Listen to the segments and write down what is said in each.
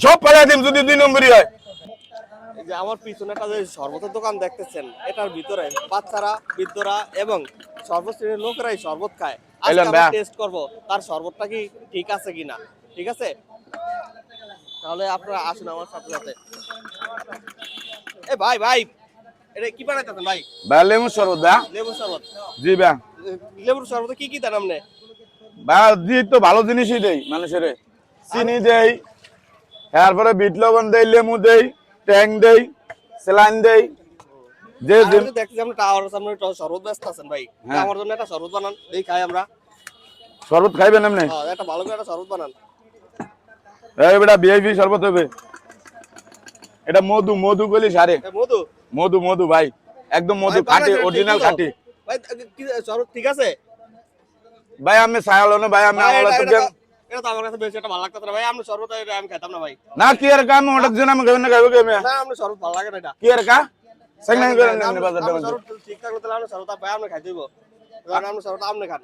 সব পালাই দিম যদি 2 নম্বরই হয়। এই যে আমার পিছনে একটা যে শরবতের দোকান দেখতেছেন, এটার ভিতরে বাচ্চারা, বৃদ্ধরা এবং সর্বশ্রেণীর লোকেরাই শরবত খায়। আজকে এলেন আমরা ভাই। টেস্ট করব তার শরবতটা কি ঠিক আছে কিনা। ঠিক আছে, তাহলে আপনারা আসুন আমার সাথে সাথে। এ ভাই ভাই, এটা কি বানাইতেছেন ভাই? ভাই লেবু শরবত ভাই। লেবু শরবত। জি ভাই। লেবুর শরবতে কি কি দেন আপনি? ভাই জি তো ভালো জিনিসই দেই মানুষের, চিনি দেই, তারপরে বিট লবণ দেই, লেবু দেই, ট্যাং দেই, স্যালাইন দেই। যে আর আমি তো দেখতেছি আপনি টাওয়ারের সামনে একটা শরবত ব্যস্ত আছেন ভাই। তা আমার জন্য একটা শরবত বানান, এই খাই আমরা। শরবত খাইবেন এমনি? হ্যাঁ, একটা ভালো করে একটা শরবত বানান। এই বেটা ভিআইপি শরবত হবে। এটা মধু মধু বলি সারে। মধু মধু মধু ভাই, একদম মধু ভাই, খাঁটি, বানাইছেন অরিজিনাল ঠিকই তো। খাঁটি। ভাই কি শরবত ঠিক আছে? ভাই আমি ছায়ালো না ভাই, আমি ভাই, আমলা তো এটা তো আমার কাছে বেশি একটা ভালো লাগতেছে না ভাই। আপনি শরবত এটা আমি খাইতাম না ভাই। না কি আর কাম ওটা দিন আমি খাইবেন না খাইবো কে আমি? না, আপনি শরবত ভালো লাগে না এটা। কি আর কা সাইন করেন না বাজার আপনি দাম। শরবত ঠিক থাকলে তাহলে আপনি শরবত ভাই আপনি খাই দিব। কারণ আপনি শরবত আপনি খান।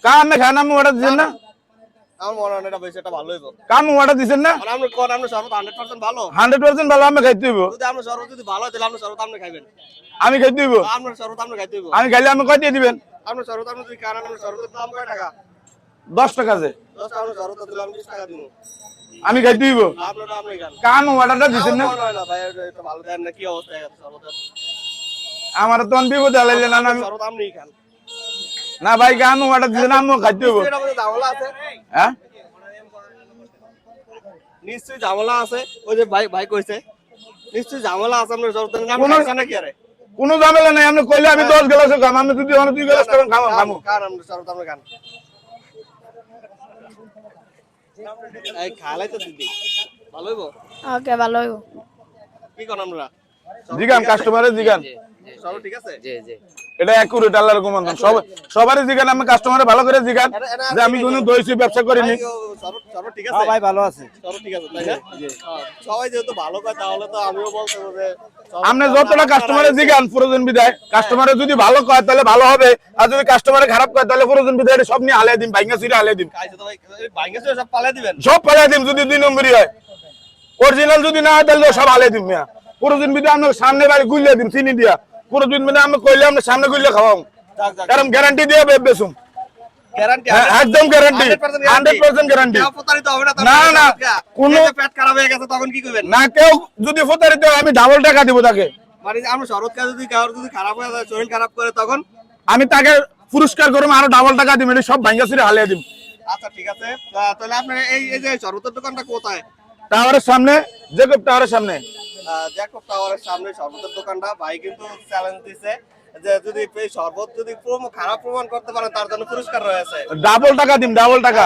কাম মে খানা আমি ওটা দিছেন না? আমার মনে হয় না এটা বেশি একটা ভালো হইব। কাম ওটা দিছেন না? আর আপনি কোন আপনি শরবত 100% ভালো। 100% ভালো আমি খাইতে হইব। যদি আপনি শরবত যদি ভালো হয় তাহলে আপনি শরবত আপনি খাইবেন। আমি খাইতে হইব। আপনার শরবত আপনি খাইতে হইব। আমি খাইলে আমি কয় দিয়ে দিবেন? আপনার শরবত আপনি যদি খান, আপনার শরবতের দাম কয় টাকা? 10 টাকা আছে। 10 টাকা আপনার শরবত দিলে আমি 20 টাকা দিব। আমি খাইতে হইব। আপনারটা আপনি খান। কাম ওটাটা দিছেন না? আমার মনে হয় না ভাই, এটা ভালো দেন না। কি অবস্থা আছে শরবতের? আমার তো বিপদে আলাইলেন না আমি। শরবত আপনিই খান। না ভাই কাম ওটা দিছেন না, আমি খাইতে হইব। এটার মধ্যে ঝামেলা আছে। হ্যাঁ নিশ্চয়ই ঝামেলা আছে। ওই যে ভাই ভাই কইছে নিশ্চয়ই ঝামেলা আছে আপনার শরবতের নাম কোনো- খাইছেন নাকি আরে? কোনো ঝামেলা নাই, আপনি কইলে আমি 10 গ্লাস খাম, আমি যদি 2 গ্লাস করেন খাবো খামু। খান আপনার শরবত আপনি খান। এই খালাই তো দিদি ভালো হইব। ওকে ভালো হইব। কি কোন আমরা জিগান কাস্টমারে জিগান, শরবত ঠিক আছে? জি জি এটা অ্যাকুরেট আল্লাহর কমান্ড। সবারই জিগান, আমি কাস্টমারে ভালো করে জিগান যে আমি কোনো দইছি ব্যবসা করিনি। ভাই, শরবত ঠিক আছে? ভাই ভালো আছে। শরবত ঠিক আছে তাই না? হ্যাঁ, সবাই যেহেতু ভালো কয় তাহলে তো আমিও বলতে হবে যে শরবত আপনি আপনারা যতটা কাস্টমারে জিগান প্রয়োজন বিদায়, কাস্টমারে যদি ভালো কয় তাহলে ভালো হবে, আর যদি কাস্টমারে খারাপ কয় তাহলে প্রয়োজন বিদায় সব নিয়ে হালিয়ে দিন, ভাইঙ্গা সিরে হালিয়ে দিন, খাইছে তো ভাই, এই ভাইঙ্গা ছিল সব পালাই দিবেন। সব পালিয়ে দিন। যদি 2 নম্বরই হয়, অরিজিনাল যদি না হয় তাহলে সব হালিয়ে দিন। মিয়া প্রয়োজন বিদায় আপনার সামনে বাড়ি গুলিয়ে দিন চিনি দিয়া। প্রয়োজন বিদায় আমি কইলে আপনার সামনে গুলিয়ে খাওয়াম, যাক যাক, কারণ গ্যারান্টি দিয়ে বেচুম। গ্যারান্টি একদম গ্যারান্টি, 100% গ্যারান্টি। কেউ প্রতারিত হবে না তো? না, না, কোনো- কোনো পেট খারাপ হয়ে গেছে তখন কি করবেন? না কেউ যদি প্রতারিত হয়, আমি ডাবল টাকা দিব তাকে। মানে যে আমরা শরৎ কাজ যদি কারোর যদি খারাপ হয়ে যায়, শরীর খারাপ করে তখন? আমি তাকে পুরস্কার করবো, আরো ডাবল টাকা দিব, এটা সব ভাঙ্গা ছিঁড়ে হালিয়ে দিব। আচ্ছা ঠিক আছে, তাহলে আপনার এই যে শরবতের দোকানটা কোথায়? টাওয়ারের সামনে, জেকব টাওয়ারের সামনে। জ্যাকব টাওয়ারের সামনে শরবতের দোকানটা। ভাই কিন্তু চ্যালেঞ্জ দিছে যে যদি এই শরবত যদি খারাপ প্রমাণ করতে পারে তার জন্য পুরস্কার রয়েছে। ডাবল টাকা দিম, ডাবল টাকা।